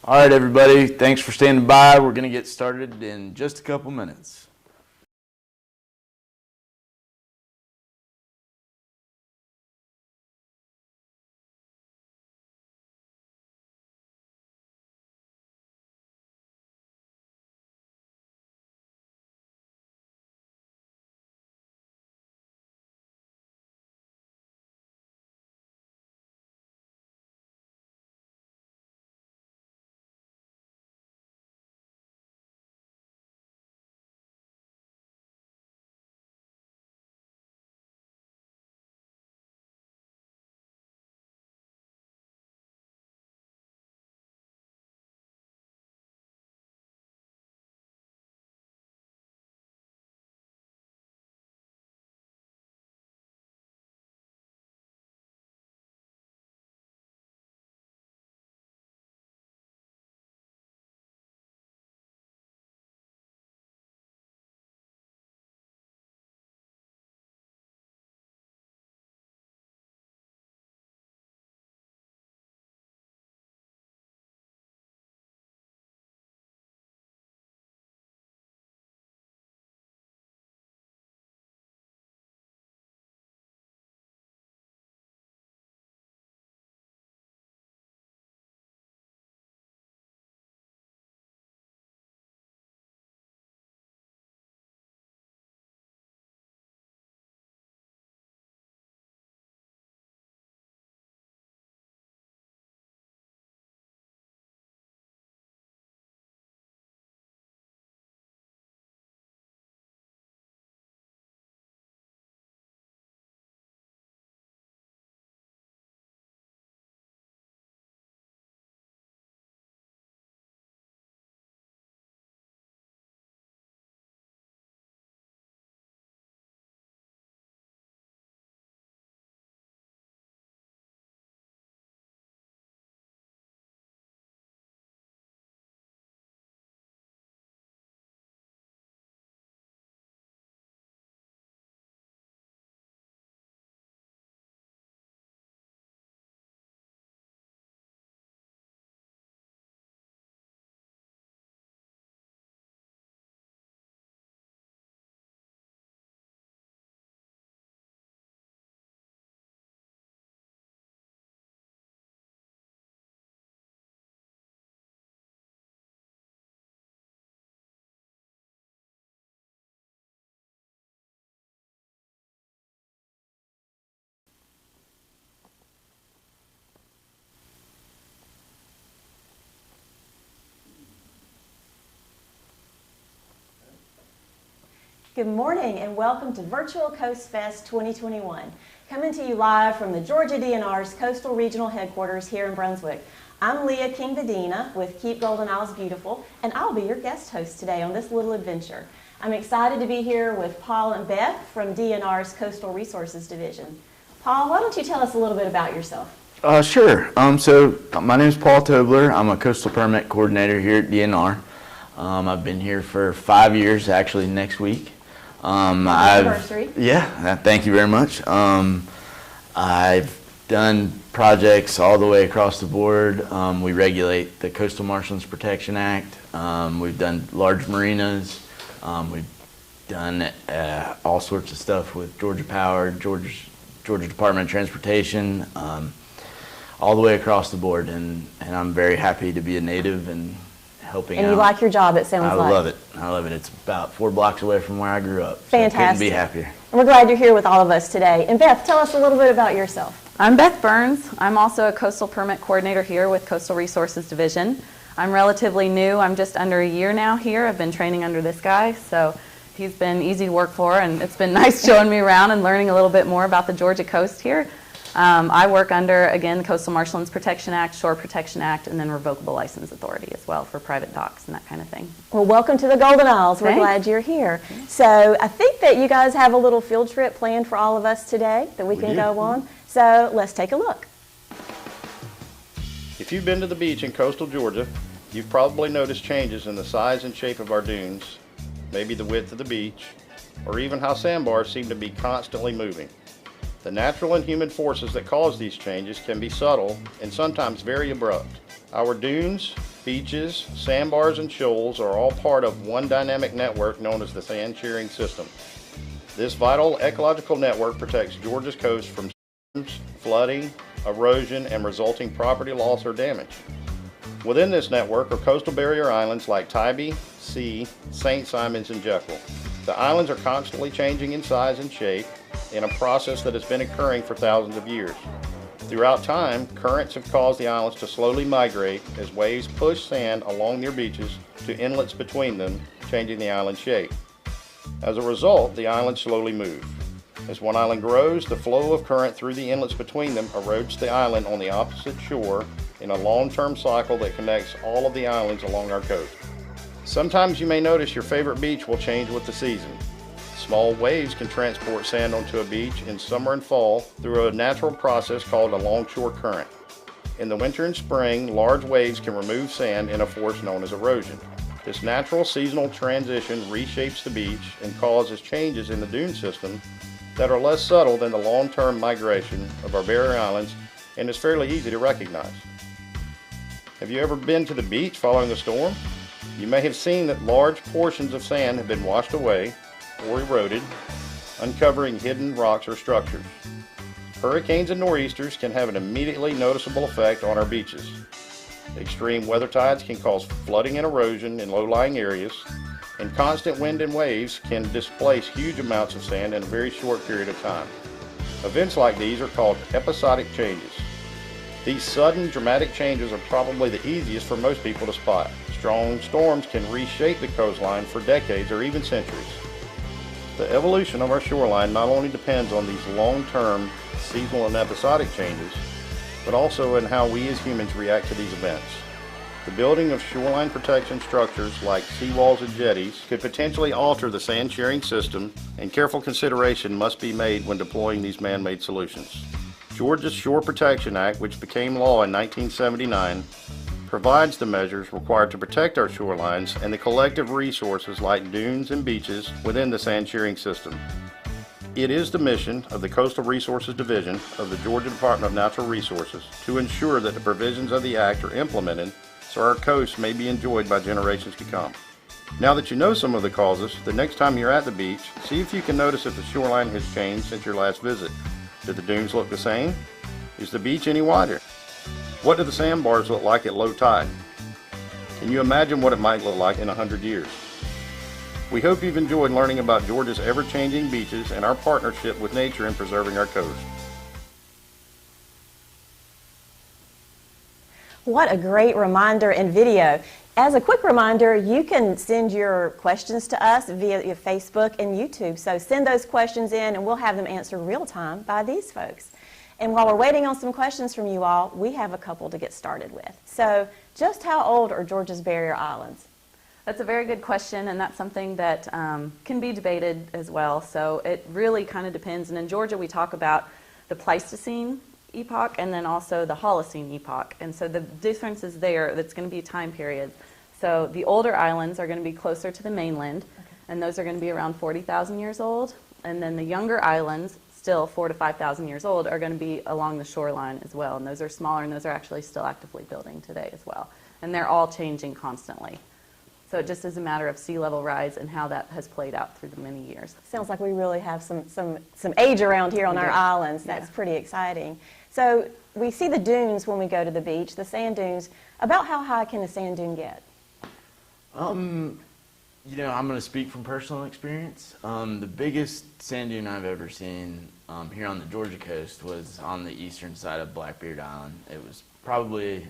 All right, everybody, thanks for standing by. We're going to get started in just a couple minutes. Good morning and welcome to Virtual CoastFest 2021. Coming to you live from the Georgia DNR's Coastal Regional Headquarters here in Brunswick. I'm Leah King-Bedina with Keep Golden Isles Beautiful, and I'll be your guest host today on this little adventure. I'm excited to be here with Paul and Beth from DNR's Coastal Resources Division. Paul, why don't you tell us a little bit about yourself? Sure. So my name is Paul Tobler. I'm a coastal permit coordinator here at DNR. I've been here for 5 years, actually next week. Anniversary. Thank you very much. I've done projects all the way across the board. We regulate the Coastal Marshlands Protection Act. We've done large marinas. We've done all sorts of stuff with Georgia Power, Georgia Department of Transportation, all the way across the board. And I'm very happy to be a native and helping out. And you like your job, it sounds like. I love it. I love it. It's about 4 blocks away from where I grew up. Fantastic. So I couldn't be happier. And we're glad you're here with all of us today. And Beth, tell us a little bit about yourself. I'm Beth Burns. I'm also a coastal permit coordinator here with Coastal Resources Division. I'm relatively new. I'm just under a year now here. I've been training under this guy, so he's been easy to work for, and it's been nice showing me around and learning a little bit more about the Georgia coast here. I work under, again, the Coastal Marshlands Protection Act, Shore Protection Act, and then Revocable License Authority as well for private docks and that kind of thing. Well, welcome to the Golden Isles. We're glad you're here. So I think that you guys have a little field trip planned for all of us today that we can go on. So let's take a look. If you've been to the beach in coastal Georgia, you've probably noticed changes in the size and shape of our dunes, maybe the width of the beach, or even how sandbars seem to be constantly moving. The natural and human forces that cause these changes can be subtle and sometimes very abrupt. Our dunes, beaches, sandbars, and shoals are all part of one dynamic network known as the sand shearing system. This vital ecological network protects Georgia's coast from storms, flooding, erosion, and resulting property loss or damage. Within this network are coastal barrier islands like Tybee, Sea, St. Simons, and Jekyll. The islands are constantly changing in size and shape in a process that has been occurring for thousands of years. Throughout time, currents have caused the islands to slowly migrate as waves push sand along their beaches to inlets between them, changing the island shape. As a result, the islands slowly move. As one island grows, the flow of current through the inlets between them erodes the island on the opposite shore in a long-term cycle that connects all of the islands along our coast. Sometimes you may notice your favorite beach will change with the season. Small waves can transport sand onto a beach in summer and fall through a natural process called a longshore current. In the winter and spring, large waves can remove sand in a force known as erosion. This natural seasonal transition reshapes the beach and causes changes in the dune system that are less subtle than the long-term migration of our barrier islands and is fairly easy to recognize. Have you ever been to the beach following a storm? You may have seen that large portions of sand have been washed away or eroded, uncovering hidden rocks or structures. Hurricanes and nor'easters can have an immediately noticeable effect on our beaches. Extreme weather tides can cause flooding and erosion in low-lying areas, and constant wind and waves can displace huge amounts of sand in a very short period of time. Events like these are called episodic changes. These sudden, dramatic changes are probably the easiest for most people to spot. Strong storms can reshape the coastline for decades or even centuries. The evolution of our shoreline not only depends on these long-term, seasonal and episodic changes, but also in how we as humans react to these events. The building of shoreline protection structures like seawalls and jetties could potentially alter the sand shearing system, and careful consideration must be made when deploying these man-made solutions. Georgia's Shore Protection Act, which became law in 1979, provides the measures required to protect our shorelines and the collective resources like dunes and beaches within the sand shearing system. It is the mission of the Coastal Resources Division of the Georgia Department of Natural Resources to ensure that the provisions of the Act are implemented so our coast may be enjoyed by generations to come. Now that you know some of the causes, the next time you're at the beach, see if you can notice if the shoreline has changed since your last visit. Do the dunes look the same? Is the beach any wider? What do the sandbars look like at low tide? Can you imagine what it might look like in 100 years? We hope you've enjoyed learning about Georgia's ever-changing beaches and our partnership with nature in preserving our coast. What a great reminder and video. As a quick reminder, you can send your questions to us via Facebook and YouTube. So send those questions in and we'll have them answered real time by these folks. And while we're waiting on some questions from you all, we have a couple to get started with. So just how old are Georgia's barrier islands? That's a very good question, and that's something that can be debated as well. So it really kind of depends. And in Georgia, we talk about the Pleistocene epoch and then also the Holocene epoch. And so the difference is there, that's going to be time periods. So the older islands are going to be closer to the mainland, and those are going to be around 40,000 years old. And then the younger islands, still 4,000 to 5,000 years old, are going to be along the shoreline as well. And those are smaller, and those are actually still actively building today as well. And they're all changing constantly. So it just is a matter of sea level rise and how that has played out through the many years. Sounds like we really have some age around here on our islands. That's pretty exciting. So we see the dunes when we go to the beach, the sand dunes. About how high can a sand dune get? You know, I'm going to speak from personal experience. The biggest sand dune I've ever seen here on the Georgia coast was on the eastern side of Blackbeard Island. It was probably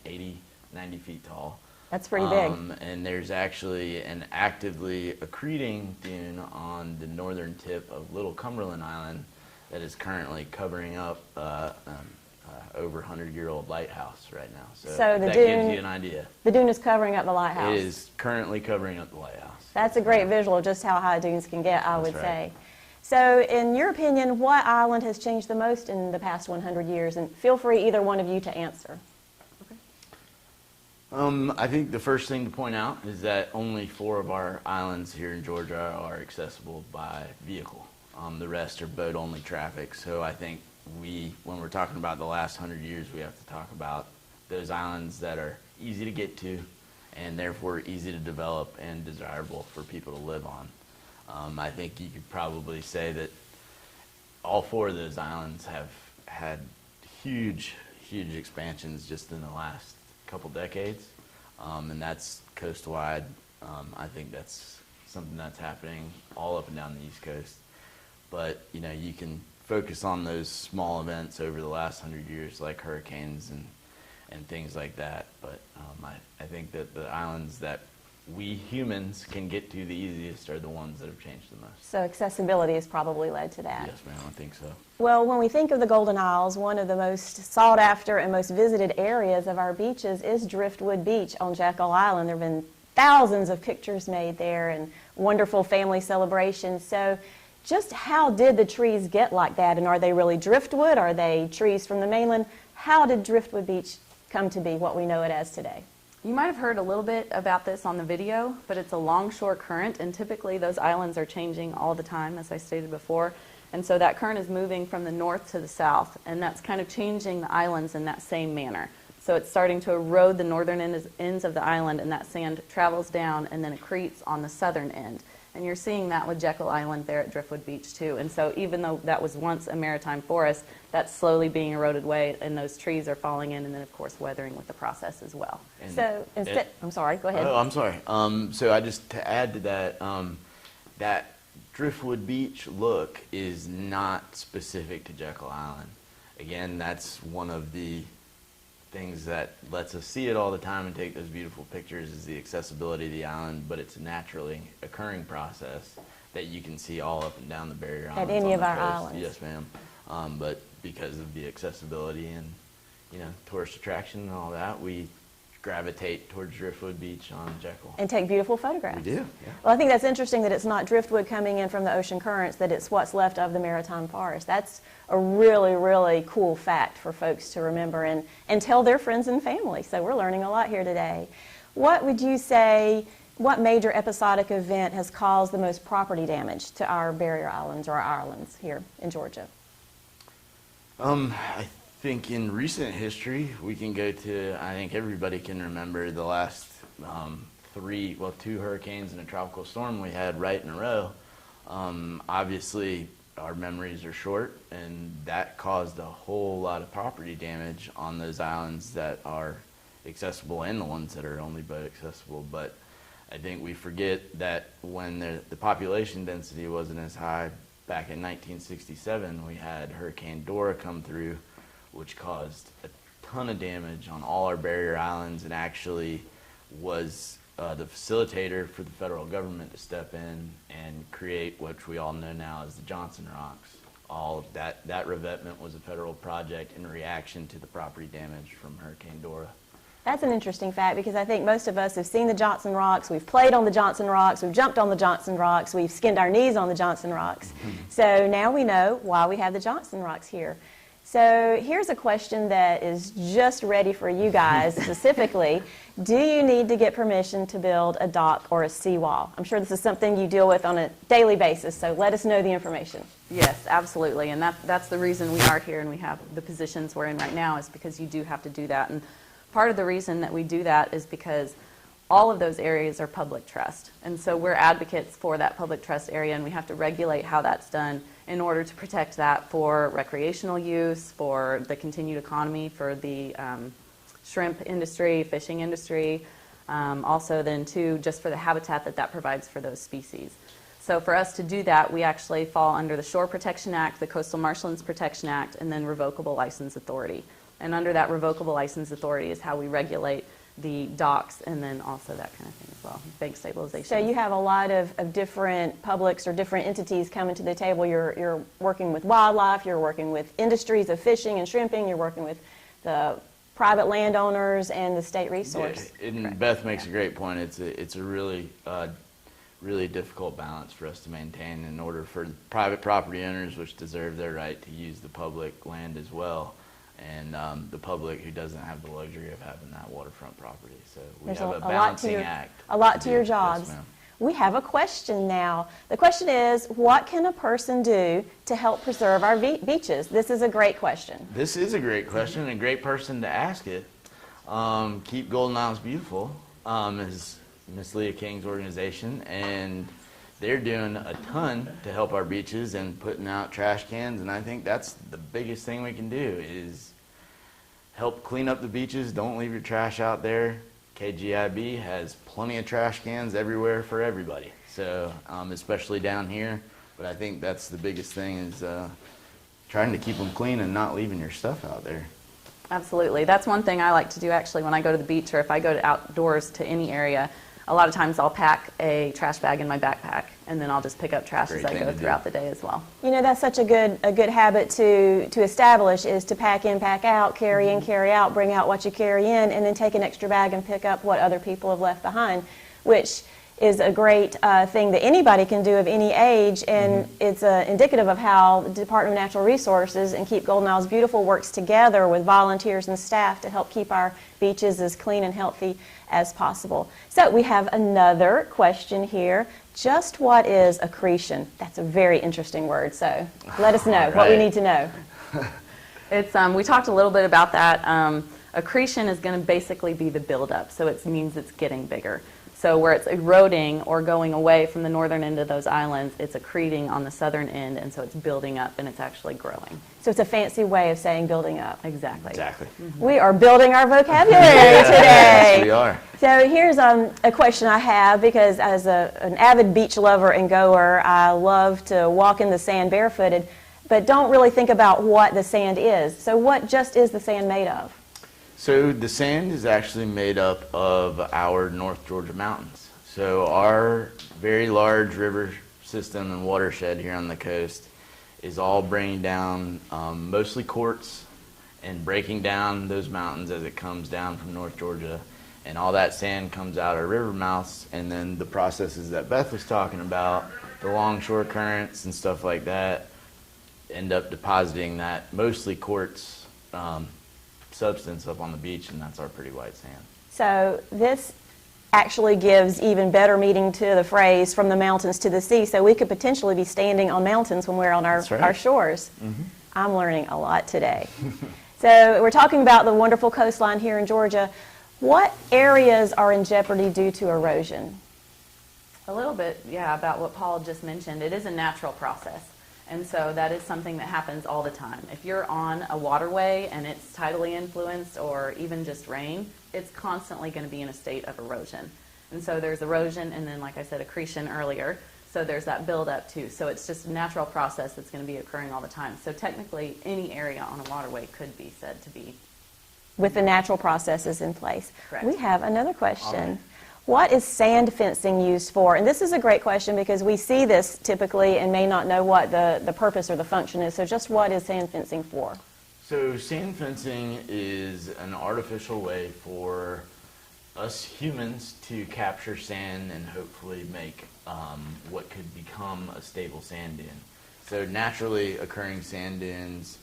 80, 90 feet tall. That's pretty big. And there's actually an actively accreting dune on the northern tip of Little Cumberland Island that is currently covering up over 100-year-old lighthouse right now. So the that dune, gives you an idea. The dune is covering up the lighthouse. It is currently covering up the lighthouse. That's a great visual of just how high dunes can get, I would right. say. So in your opinion, what island has changed the most in the past 100 years? And feel free, either one of you, to answer. I think the first thing to point out is that only 4 of our islands here in Georgia are accessible by vehicle. The rest are boat-only traffic. So I think when we're talking about the last 100 years, we have to talk about those islands that are easy to get to and therefore easy to develop and desirable for people to live on. I think you could probably say that all 4 of those islands have had huge expansions just in the last couple decades, and that's coast-wide. I think that's something that's happening all up and down the East Coast. But, you know, you can focus on those small events over the last 100 years, like hurricanes and things like that. But I think that the islands that we humans can get to the easiest are the ones that have changed the most. So accessibility has probably led to that. Yes, ma'am, I think so. Well, when we think of the Golden Isles, one of the most sought after and most visited areas of our beaches is Driftwood Beach on Jekyll Island. There have been thousands of pictures made there and wonderful family celebrations. So just how did the trees get like that? And are they really driftwood? Are they trees from the mainland? How did Driftwood Beach come to be what we know it as today? You might have heard a little bit about this on the video, but it's a longshore current, and typically those islands are changing all the time, as I stated before. And so that current is moving from the north to the south, and that's kind of changing the islands in that same manner. So it's starting to erode the northern ends of the island, and that sand travels down and then accretes on the southern end. And you're seeing that with Jekyll Island there at Driftwood Beach too. And so even though that was once a maritime forest, that's slowly being eroded away, and those trees are falling in, and then of course weathering with the process as well. And So instead, I'm sorry, go ahead. Oh, I'm sorry. So I just, to add to that, that Driftwood Beach look is not specific to Jekyll Island. Again, that's one of the things that lets us see it all the time and take those beautiful pictures is the accessibility of the island, but it's a naturally occurring process that you can see all up and down the barrier islands. any on of the our coast. islands. Yes, ma'am. But because of the accessibility and, you know, tourist attraction and all that, we gravitate towards Driftwood Beach on Jekyll. And take beautiful photographs. We do, yeah. Well, I think that's interesting that it's not driftwood coming in from the ocean currents, that it's what's left of the maritime forest. That's a really, really cool fact for folks to remember and tell their friends and family. So we're learning a lot here today. What would you say, what major episodic event has caused the most property damage to our barrier islands or our islands here in Georgia? I think in recent history, we can go to, I think everybody can remember the last 2 hurricanes and a tropical storm we had right in a row. Obviously, our memories are short, and that caused a whole lot of property damage on those islands that are accessible and the ones that are only boat accessible. But I think we forget that when the population density wasn't as high back in 1967, we had Hurricane Dora come through, which caused a ton of damage on all our barrier islands and actually was the facilitator for the federal government to step in and create what we all know now as the Johnson Rocks. All of that revetment was a federal project in reaction to the property damage from Hurricane Dora. That's an interesting fact because I think most of us have seen the Johnson Rocks, we've played on the Johnson Rocks, we've jumped on the Johnson Rocks, we've skinned our knees on the Johnson Rocks. So now we know why we have the Johnson Rocks here. So here's a question that is just ready for you guys specifically. Do you need to get permission to build a dock or a seawall? I'm sure this is something you deal with on a daily basis, so let us know the information. Yes, absolutely, and that's the reason we are here and we have the positions we're in right now is because you do have to do that. And part of the reason that we do that is because all of those areas are public trust. And so we're advocates for that public trust area, and we have to regulate how that's done in order to protect that for recreational use, for the continued economy, for the shrimp industry, fishing industry, also then too just for the habitat that provides for those species. So for us to do that, we actually fall under the Shore Protection Act, the Coastal Marshlands Protection Act, and then Revocable License Authority. And under that Revocable License Authority is how we regulate the docks and then also that kind of thing as well, bank stabilization. So you have a lot of different publics or different entities coming to the table. You're working with wildlife, you're working with industries of fishing and shrimping, you're working with the private landowners and the state resource. Yeah, and Beth makes a great point. It's a really difficult balance for us to maintain in order for private property owners, which deserve their right to use the public land as well, and the public who doesn't have the luxury of having that waterfront property. So we have a balancing act. A lot to your jobs. Yes, we have a question now. The question is, what can a person do to help preserve our beaches? This is a great question. This is a great question and a great person to ask it. Keep Golden Isles Beautiful is Miss Leah King's organization, and they're doing a ton to help our beaches and putting out trash cans, and I think that's the biggest thing we can do is help clean up the beaches. Don't leave your trash out there. KGIB has plenty of trash cans everywhere for everybody, so especially down here, but I think that's the biggest thing is trying to keep them clean and not leaving your stuff out there. Absolutely. That's one thing I like to do actually when I go to the beach or if I go to outdoors to any area. A lot of times I'll pack a trash bag in my backpack and then I'll just pick up trash as I go throughout the day as well. You know, that's such a good habit to establish is to pack in, pack out, carry in, carry out, bring out what you carry in, and then take an extra bag and pick up what other people have left behind, which is a great thing that anybody can do of any age, and it's indicative of how the Department of Natural Resources and Keep Golden Isles Beautiful works together with volunteers and staff to help keep our beaches as clean and healthy as possible. So we have another question here. Just what is accretion? That's a very interesting word, so let us know what we need to know. It's we talked a little bit about that. Accretion is going to basically be the buildup, so it means it's getting bigger. So where it's eroding or going away from the northern end of those islands, it's accreting on the southern end, and so it's building up and it's actually growing. So it's a fancy way of saying building up. Exactly. Exactly. We are building our vocabulary Yes, today. we are. So here's a question I have, because as an avid beach lover and goer, I love to walk in the sand barefooted, but don't really think about what the sand is. So what just is the sand made of? So the sand is actually made up of our North Georgia mountains. So our very large river system and watershed here on the coast is all bringing down mostly quartz and breaking down those mountains as it comes down from North Georgia. And all that sand comes out our river mouths, and then the processes that Beth was talking about, the longshore currents and stuff like that, end up depositing that mostly quartz substance up on the beach, and that's our pretty white sand. So this actually gives even better meaning to the phrase from the mountains to the sea. So we could potentially be standing on mountains when we're on our shores. I'm learning a lot today. So we're talking about the wonderful coastline here in Georgia. What areas are in jeopardy due to erosion? A little bit, yeah, about what Paul just mentioned. It is a natural process. And so that is something that happens all the time. If you're on a waterway and it's tidally influenced or even just rain, it's constantly going to be in a state of erosion. And so there's erosion and then, like I said, accretion earlier. So there's that buildup too. So it's just a natural process that's going to be occurring all the time. So technically, any area on a waterway could be said to be with the natural processes in place. Correct. We have another question. What is sand fencing used for? And this is a great question because we see this typically and may not know what the purpose or the function is. So just what is sand fencing for? So sand fencing is an artificial way for us humans to capture sand and hopefully make what could become a stable sand dune. So naturally occurring sand dunes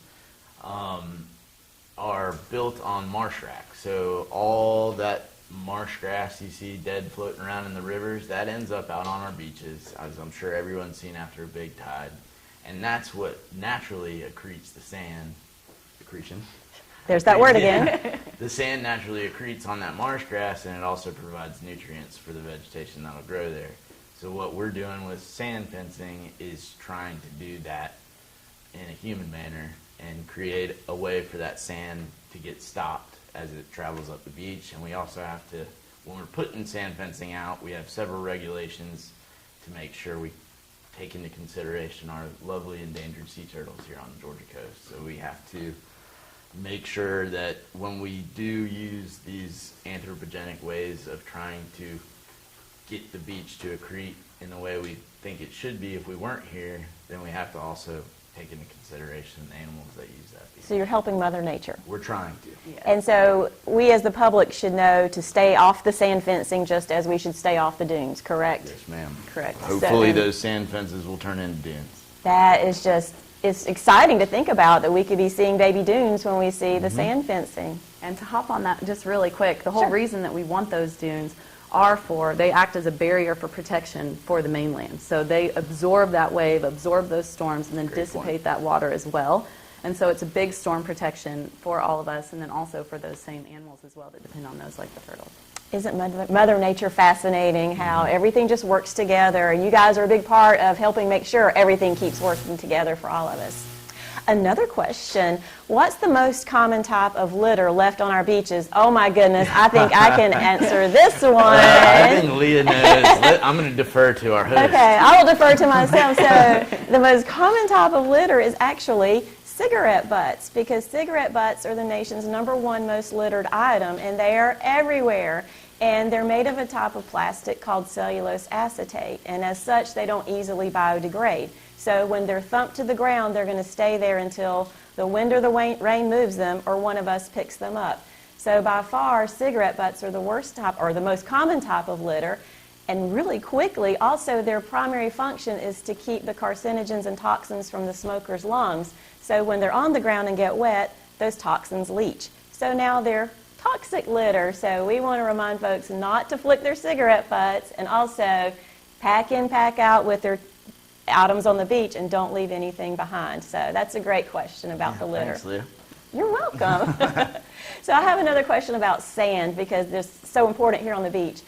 are built on marsh rock. So all that marsh grass you see dead floating around in the rivers, that ends up out on our beaches, as I'm sure everyone's seen after a big tide. And that's what naturally accretes the sand. Accretion. There's that word again. The sand naturally accretes on that marsh grass, and it also provides nutrients for the vegetation that'll grow there. So what we're doing with sand fencing is trying to do that in a human manner and create a way for that sand to get stopped as it travels up the beach. And we also have to, when we're putting sand fencing out, we have several regulations to make sure we take into consideration our lovely endangered sea turtles here on the Georgia coast. So we have to make sure that when we do use these anthropogenic ways of trying to get the beach to accrete in the way we think it should be if we weren't here, then we have to also take into consideration the animals that use that beach. So you're helping Mother Nature. We're trying to. Yeah. And so we as the public should know to stay off the sand fencing just as we should stay off the dunes, correct? Yes, ma'am. Correct. Hopefully So those sand fences will turn into dunes. that is just, it's exciting to think about that we could be seeing baby dunes when we see the sand fencing. And to hop on that just really quick, the whole Sure. reason that we want those dunes are they act as a barrier for protection for the mainland. So they absorb that wave, absorb those storms, and then Great dissipate point. that water as well. And so it's a big storm protection for all of us, and then also for those same animals as well that depend on those, like the turtles. Isn't Mother Nature fascinating how everything just works together? And you guys are a big part of helping make sure everything keeps working together for all of us. Another question, what's the most common type of litter left on our beaches? Oh my goodness, I think I can answer this one. I think Leah knows. I'm going to defer to our host. Okay, I will defer to myself. So the most common type of litter is actually cigarette butts, because cigarette butts are the nation's #1 most littered item, and they are everywhere. And they're made of a type of plastic called cellulose acetate, and as such, they don't easily biodegrade. So when they're thumped to the ground, they're going to stay there until the wind or the rain moves them, or one of us picks them up. So by far, cigarette butts are the worst type, or the most common type of litter. And really quickly, also their primary function is to keep the carcinogens and toxins from the smoker's lungs. So when they're on the ground and get wet, those toxins leach. So now they're toxic litter. So we want to remind folks not to flick their cigarette butts, and also pack in, pack out with their items on the beach, and don't leave anything behind. So that's a great question about the litter. Thanks, Leah. You're welcome. So I have another question about sand, because it's so important here on the beach.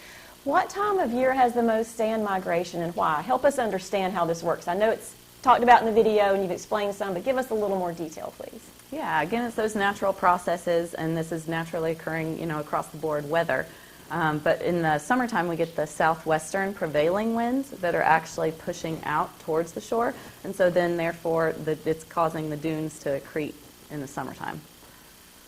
What time of year has the most sand migration, and why? Help us understand how this works. I know it's talked about in the video and you've explained some, but give us a little more detail, please. Yeah, again, it's those natural processes, and this is naturally occurring, across the board weather. But in the summertime, we get the southwestern prevailing winds that are actually pushing out towards the shore, and so then, therefore, it's causing the dunes to accrete in the summertime.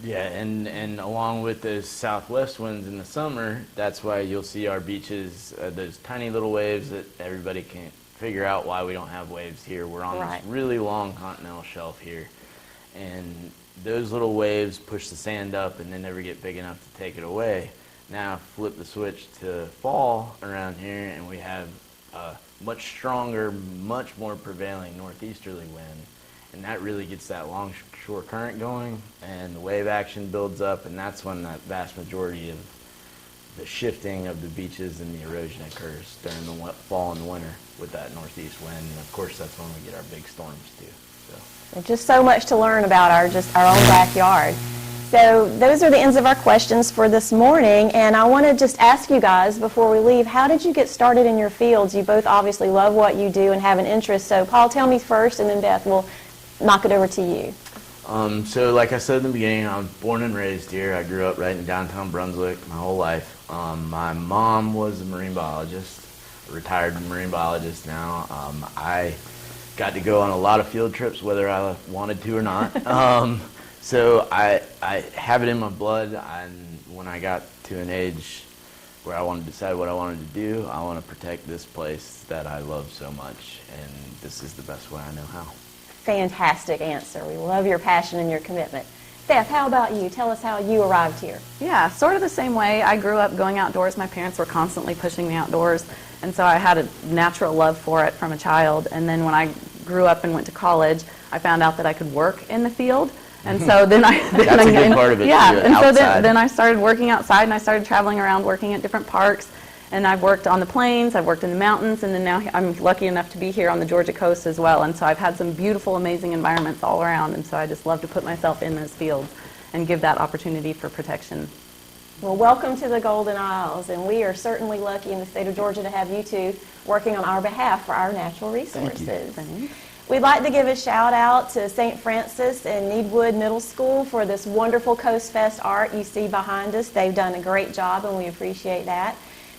Yeah, and along with those southwest winds in the summer, that's why you'll see our beaches, those tiny little waves that everybody can't figure out why we don't have waves here. We're on Right. this really long continental shelf here, and those little waves push the sand up and then never get big enough to take it away. Now flip the switch to fall around here, and we have a much stronger, much more prevailing northeasterly wind, and that really gets that longshore current going, and the wave action builds up, and that's when that vast majority of the shifting of the beaches and the erosion occurs during the fall and the winter with that northeast wind. And of course, that's when we get our big storms too. There's just so much to learn about our own backyard. So those are the ends of our questions for this morning, and I want to just ask you guys before we leave, how did you get started in your fields? You both obviously love what you do and have an interest, so Paul, tell me first, and then Beth, we'll knock it over to you. So like I said in the beginning, I was born and raised here. I grew up right in downtown Brunswick my whole life. My mom was a marine biologist, a retired marine biologist now. I got to go on a lot of field trips, whether I wanted to or not. So I have it in my blood, and when I got to an age where I wanted to decide what I wanted to do, I want to protect this place that I love so much, and this is the best way I know how. Fantastic answer. We love your passion and your commitment. Beth, how about you? Tell us how you arrived here. Yeah, sort of the same way. I grew up going outdoors. My parents were constantly pushing me outdoors, and so I had a natural love for it from a child. And then when I grew up and went to college, I found out that I could work in the field. And so then That's a good part of it, yeah, too, and so outside. then I started working outside, and I started traveling around working at different parks. And I've worked on the plains, I've worked in the mountains, and then now I'm lucky enough to be here on the Georgia coast as well. And so I've had some beautiful, amazing environments all around, and so I just love to put myself in those fields and give that opportunity for protection. Well, welcome to the Golden Isles, and we are certainly lucky in the state of Georgia to have you two working on our behalf for our natural resources. Thanks. We'd like to give a shout out to St. Francis and Needwood Middle School for this wonderful CoastFest art you see behind us. They've done a great job, and we appreciate that.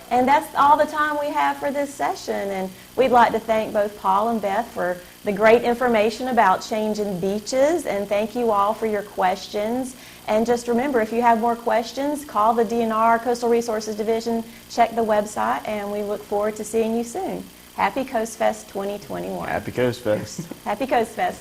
And that's all the time we have for this session. And we'd like to thank both Paul and Beth for the great information about changing beaches. And thank you all for your questions. And just remember, if you have more questions, call the DNR Coastal Resources Division, check the website, and we look forward to seeing you soon. Happy CoastFest 2021. Happy CoastFest. Happy CoastFest.